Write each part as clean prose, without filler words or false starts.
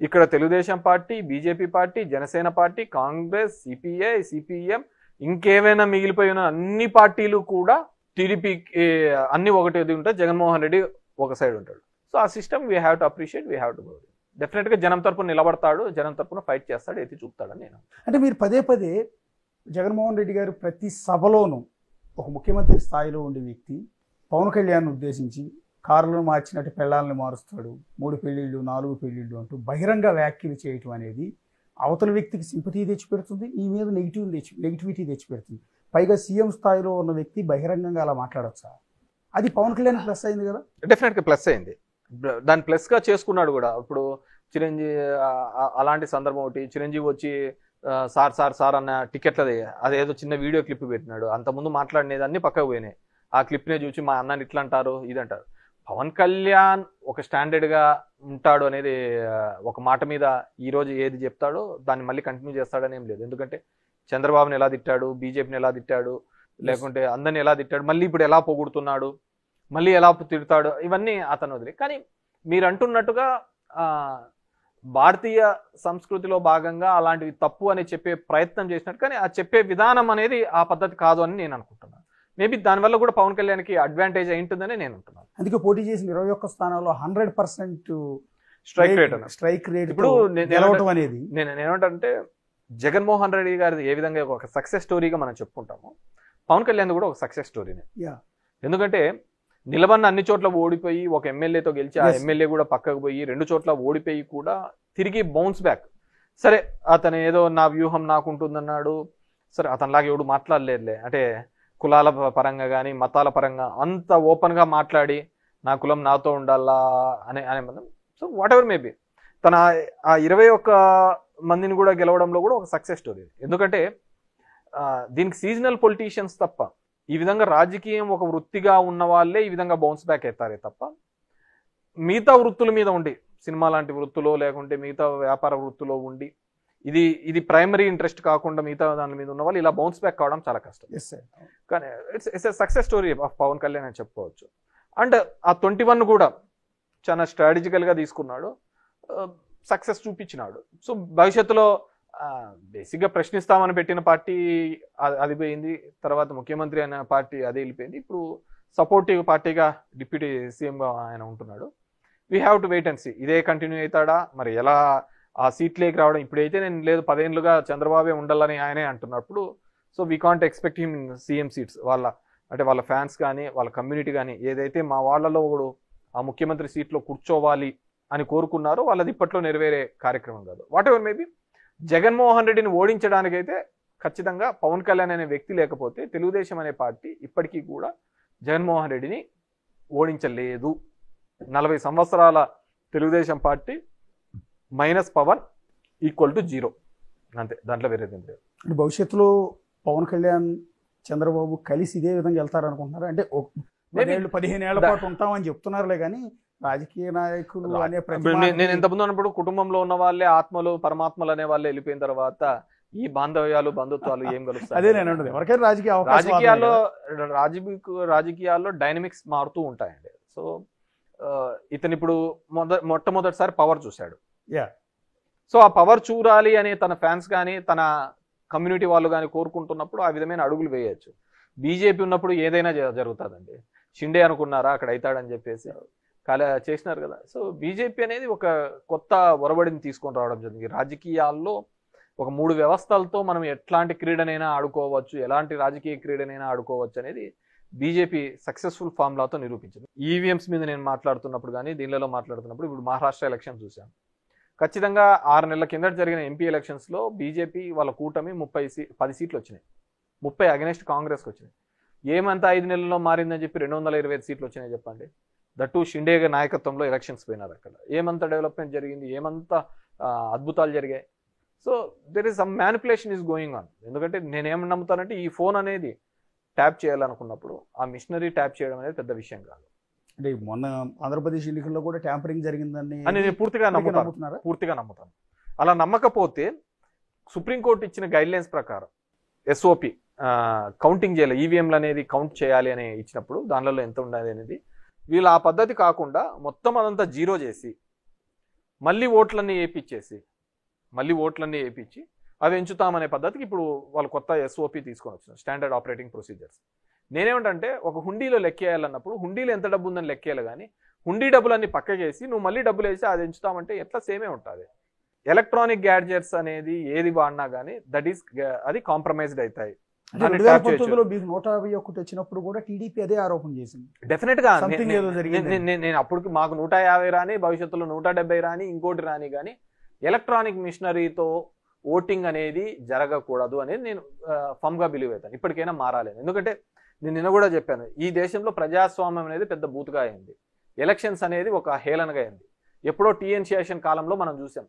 ఇక్కడ Telugu Desam party, BJP party, Janasena party, Congress, CPI, CPM, ఇంకేమైనా మిగిలిపోయిన అన్ని పార్టీలు కూడా టీడీపీకి అన్ని ఒకటి ఉంటాయి, జగన్మోహన్ రెడ్డి ఒక సైడ్ ఉంటాడు. సో ఆ system we have to appreciate, we have to go. డెఫినెట్గా జనం తరపున నిలబడతాడు, జనం తరపున ఫైట్ చేస్తాడు, ఎత్తి చూపుతాడని నేను. అంటే మీరు పదే పదే జగన్మోహన్ రెడ్డి గారు ప్రతి సభలోనూ ఒక ముఖ్యమంత్రి స్థాయిలో ఉండే వ్యక్తి పవన్ కళ్యాణ్ ఉద్దేశించి కారులను మార్చినట్టు పెళ్ళాలను మారుస్తాడు, 3 పెళ్ళిళ్ళు 4 పెళ్ళిళ్ళు అంటూ బహిరంగ వ్యాఖ్యలు చేయటం అనేది అవతల వ్యక్తికి సింపతి తెచ్చిపెడుతుంది, ఈ మీద నెగిటివిటీ తెచ్చిపెడుతుంది. పైగా సీఎం స్థాయిలో ఉన్న వ్యక్తి బహిరంగంగా అలా మాట్లాడచ్చా? అది పవన్ కళ్యాణ్ ప్లస్ అయింది కదా? డెఫినెట్గా ప్లస్ అయింది, దాన్ని ప్లస్గా చేసుకున్నాడు కూడా. ఇప్పుడు చిరంజీవి అలాంటి సందర్భం ఒకటి, చిరంజీవి వచ్చి సార్ సార్ సార్ అన్న టికెట్లది అదేదో చిన్న వీడియో క్లిప్ పెట్టినాడు, అంతకుముందు మాట్లాడినది అన్ని పక్కకు పోయినాయి. ఆ క్లిప్నే చూసి మా అన్నని ఇట్లా అంటారు ఇదంటారు. పవన్ కళ్యాణ్ ఒక స్టాండర్డ్గా ఉంటాడు అనేది ఒక మాట మీద ఈరోజు ఏది చెప్తాడో దాన్ని మళ్ళీ కంటిన్యూ చేస్తాడని ఏం లేదు. ఎందుకంటే చంద్రబాబుని ఎలా తిట్టాడు, బీజేపీని ఎలా తిట్టాడు, లేకుంటే అందరిని ఎలా తిట్టాడు, మళ్ళీ ఇప్పుడు ఎలా పొగుడుతున్నాడు, మళ్ళీ ఎలా తిడతాడు, ఇవన్నీ అతను వదిలే. కానీ మీరు అంటున్నట్టుగా భారతీయ సంస్కృతిలో భాగంగా అలాంటివి తప్పు అని చెప్పే ప్రయత్నం చేసినట్టు, కానీ ఆ చెప్పే విధానం అనేది ఆ పద్ధతి కాదు అని నేను అనుకుంటున్నాను. మేబీ దానివల్ల కూడా పవన్ కళ్యాణ్కి అడ్వాంటేజ్ అయి ఉంటుందని నేను అంటున్నాను. అందుకే పోటీ చేసిన 21 స్థానాల్లో 100% స్ట్రైక్ రేట్ ఇప్పుడు గెలవటం అనేది నేనేమంటే జగన్మోహన్ రెడ్డి గారి ఏ విధంగా ఒక సక్సెస్ స్టోరీగా మనం చెప్పుకుంటాము, పవన్ కళ్యాణ్ కూడా ఒక సక్సెస్ స్టోరీనే. ఎందుకంటే నిలబడిన అన్ని చోట్ల ఓడిపోయి ఒక ఎమ్మెల్యేతో గెలిచి ఆ ఎమ్మెల్యే కూడా పక్కకు పోయి 2 చోట్ల ఓడిపోయి కూడా తిరిగి బౌన్స్ బ్యాక్. సరే అతను ఏదో నా వ్యూహం నాకు ఉంటుందన్నాడు, సరే అతనిలాగా ఎవడు మాట్లాడలేదులే, అంటే కులాల పరంగా కానీ మతాల పరంగా అంత ఓపెన్గా మాట్లాడి నా కులం నాతో ఉండాలా అనే మనం. సో వాట్ ఎవర్ మేబీ తన ఆ 21 మందిని కూడా గెలవడంలో కూడా ఒక సక్సెస్ స్టోరీ. ఎందుకంటే దీనికి సీజనల్ పొలిటీషియన్స్ తప్ప, ఈ విధంగా రాజకీయం ఒక వృత్తిగా ఉన్న వాళ్ళే ఈ విధంగా బౌన్స్ బ్యాక్ అవుతారే తప్ప, మిగతా వృత్తుల మీద ఉండి సినిమా లాంటి వృత్తులో లేకుంటే మిగతా వ్యాపార వృత్తులో ఉండి ఇది ప్రైమరీ ఇంట్రెస్ట్ కాకుండా మిగతా దాని మీద ఉన్న వాళ్ళు ఇలా బౌన్స్ బ్యాక్ కావడం చాలా కష్టం. కానీ it's a success story of Pawan Kalyan అని చెప్పుకోవచ్చు. అండ్ ఆ 21 కూడా చాలా స్ట్రాటజికల్గా తీసుకున్నాడు, సక్సెస్ చూపించినాడు. సో భవిష్యత్తులో బేసిక్గా ప్రశ్నిస్తామని పెట్టిన పార్టీ అది పోయింది, తర్వాత ముఖ్యమంత్రి అనే పార్టీ అది వెళ్ళిపోయింది, ఇప్పుడు సపోర్టివ్ పార్టీగా డిప్యూటీ సీఎంగా ఆయన ఉంటున్నాడు. We have to wait and see ఇదే కంటిన్యూ అవుతాడా, మరి ఎలా ఆ సీట్లేకి రావడం. ఇప్పుడైతే నేను లేదు 10 ఏళ్ళుగా చంద్రబాబే ఉండాలని ఆయనే అంటున్నప్పుడు, so we can't expect him in CM seats. వాళ్ళ ఫ్యాన్స్ కానీ వాళ్ళ కమ్యూనిటీ కానీ ఏదైతే మా వాళ్ళలో కూడా ఆ ముఖ్యమంత్రి సీట్లో కూర్చోవాలి అని కోరుకున్నారో వాళ్ళది ఇప్పట్లో నెరవేరే కార్యక్రమం కాదు. వాట్ ఎవర్ మేబీ జగన్మోహన్ రెడ్డిని ఓడించడానికైతే ఖచ్చితంగా పవన్ కళ్యాణ్ అనే వ్యక్తి లేకపోతే తెలుగుదేశం అనే పార్టీ ఇప్పటికీ కూడా జగన్మోహన్ రెడ్డిని ఓడించలేదు. 40 సంవత్సరాల Telugu Desam party minus Pawan equal to 0 అంతే, దాంట్లో వేరేది లేదు. భవిష్యత్తులో పవన్ కళ్యాణ్ చంద్రబాబు కలిసి ఇదే విధంగా వెళ్తారనుకుంటున్నారు? అంటే 15 ఏళ్ల పాటు ఉంటామని చెప్తున్నారులే, కానీ రాజకీయ నాయకులు అనే నేను ఎంతమంది అన్నప్పుడు కుటుంబంలో ఉన్న వాళ్ళే ఆత్మలు పరమాత్మలు అనే వాళ్ళే వెళ్ళిపోయిన తర్వాత ఈ బాంధవ్యాలు బంధుత్వాలు ఏం కలుస్తాయి? అదే నేను అంటుంది, ఎవరికైనా రాజకీయాల్లో డైనమిక్స్ మారుతూ ఉంటాయండి. సో ఇతను ఇప్పుడు మొట్టమొదటిసారి పవర్ చూశాడు. సో ఆ పవర్ చూడాలి అని తన ఫ్యాన్స్ కానీ తన కమ్యూనిటీ వాళ్ళు కానీ కోరుకుంటున్నప్పుడు ఆ విధమైన అడుగులు వేయచ్చు. బీజేపీ ఉన్నప్పుడు ఏదైనా జరుగుతుందండి. షిండే అనుకున్నారా అక్కడ అవుతాడని చెప్పేసి చేసినారు కదా. సో బీజేపీ అనేది ఒక కొత్త ఒరబడిని తీసుకొని రావడం జరిగింది. రాజకీయాల్లో ఒక 3 వ్యవస్థలతో మనం ఎట్లాంటి క్రీడనైనా ఆడుకోవచ్చు, ఎలాంటి రాజకీయ క్రీడనైనా ఆడుకోవచ్చు అనేది బీజేపీ సక్సెస్ఫుల్ ఫార్ములాతో నిరూపించింది. ఈవీఎంస్ మీద నేను మాట్లాడుతున్నప్పుడు కానీ దీనిలో మాట్లాడుతున్నప్పుడు ఇప్పుడు మహారాష్ట్ర ఎలక్షన్ చూసాం. ఖచ్చితంగా 6 నెలల కిందట జరిగిన ఎంపీ ఎలక్షన్స్లో బీజేపీ వాళ్ళ కూటమి 10 సీట్లు వచ్చినాయి, 30 అగెనెస్ట్ కాంగ్రెస్కి వచ్చినాయి. ఏమంతా 5 నెలల్లో మారిందని చెప్పి 225 సీట్లు వచ్చినాయి చెప్పండి. దట్టు షిండే నాయకత్వంలో ఎలక్షన్స్ పోయినారు. అక్కడ ఏమంత డెవలప్మెంట్ జరిగింది, ఏమంత అద్భుతాలు జరిగాయి. So there is some manipulation is going on. ఎందుకంటే నేనేమని నమ్ముతానంటే ఈ ఫోన్ అనేది ట్యాప్ చేయాలనుకున్నప్పుడు ఆ మిషనరీ ట్యాప్ చేయడం అనేది పెద్ద విషయం కాదు. అంటే మొన్న ఆంధ్రప్రదేశ్ ఎన్నికల్లో కూడా ట్యాంపరింగ్ జరిగిందని నేను పూర్తిగా నమ్ముతాను. అలా నమ్మకపోతే సుప్రీంకోర్టు ఇచ్చిన గైడ్లైన్స్ ప్రకారం ఎస్ఓపి కౌంటింగ్ చేయాలి, ఈవీఎంలు అనేది కౌంట్ చేయాలి అని ఇచ్చినప్పుడు దానిలో ఎంత ఉండాలి అనేది వీళ్ళు ఆ పద్ధతి కాకుండా మొత్తం అదంతా 0 చేసి మళ్ళీ ఓట్లన్నీ వేయించి అవి ఎంచుతామనే పద్ధతికి ఇప్పుడు వాళ్ళు కొత్త SOP తీసుకొని వచ్చినారు, స్టాండర్డ్ ఆపరేటింగ్ ప్రొసీజర్స్. నేనేమంటే ఒక హుండీలో లెక్కేయాలన్నప్పుడు హుండీలో ఎంత డబ్బు ఉందని లెక్కేయాలి, కానీ హుండీ డబ్బులన్నీ పక్కకేసి నువ్వు మళ్ళీ డబ్బులు వేసి అది ఎంచుతామంటే ఎట్లా సేమే ఉంటుంది. ఎలక్ట్రానిక్ గ్యాడ్జెట్స్ అనేది ఏది వాడినా కానీ అది కాంప్రమైజ్డ్ అవుతాయి. 2019లో మీకు 151 వచ్చినప్పుడు కూడా టీడీపీ అదే ఆరోపణ చేసింది. డెఫినెట్ గా Something ఏదో జరిగింది. నేను అప్పుడు మాకు 150 రాని, భవిష్యత్తులో 170 రాని, ఇంకోటి రాని, కానీ ఎలక్ట్రానిక్ మిషనరీతో ఓటింగ్ అనేది జరగకూడదు అనేది నేను ఫమ్ గా బిలీవ్ అవుతాను. ఇప్పటికైనా మారాలి. ఎందుకంటే నేను నిన్న కూడా చెప్పాను, ఈ దేశంలో ప్రజాస్వామ్యం అనేది పెద్ద బూతుగా అయింది, ఎలక్షన్స్ అనేది ఒక హేళనగా అయింది. ఎప్పుడో టీఎన్ శేషన్ కాలంలో మనం చూసాం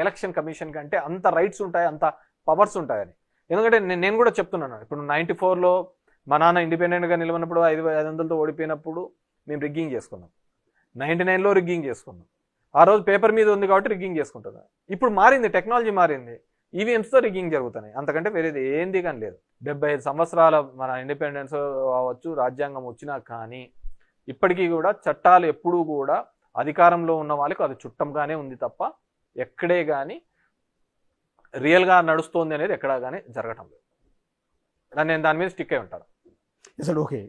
ఎలక్షన్ కమిషన్ కంటే అంత రైట్స్ ఉంటాయి, అంత పవర్స్ ఉంటాయని. ఎందుకంటే నేను కూడా చెప్తున్నాను, ఇప్పుడు 94లో మా నాన్న ఇండిపెండెంట్గా నిలబడినప్పుడు 500తో ఓడిపోయినప్పుడు మేము రిగ్గింగ్ చేసుకున్నాం, 99లో రిగ్గింగ్ చేసుకున్నాం. ఆ రోజు పేపర్ మీద ఉంది కాబట్టి రిగ్గింగ్ చేసుకుంటున్నాం. ఇప్పుడు మారింది, టెక్నాలజీ మారింది, ఈవీఎంస్తో రిగ్గింగ్ జరుగుతున్నాయి, అంతకంటే వేరేది ఏంది కానీ లేదు. 75 సంవత్సరాల మన ఇండిపెండెన్స్ అవ్వచ్చు, రాజ్యాంగం వచ్చినా కానీ ఇప్పటికీ కూడా చట్టాలు ఎప్పుడూ కూడా అధికారంలో ఉన్న వాళ్ళకి అది చుట్టంగానే ఉంది తప్ప ఎక్కడే కానీ రియల్గా నడుస్తోంది అనేది ఎక్కడా కానీ జరగటం లేదు. నేను దాని మీద స్టిక్ అయి ఉంటాను. అసలు ఓకే.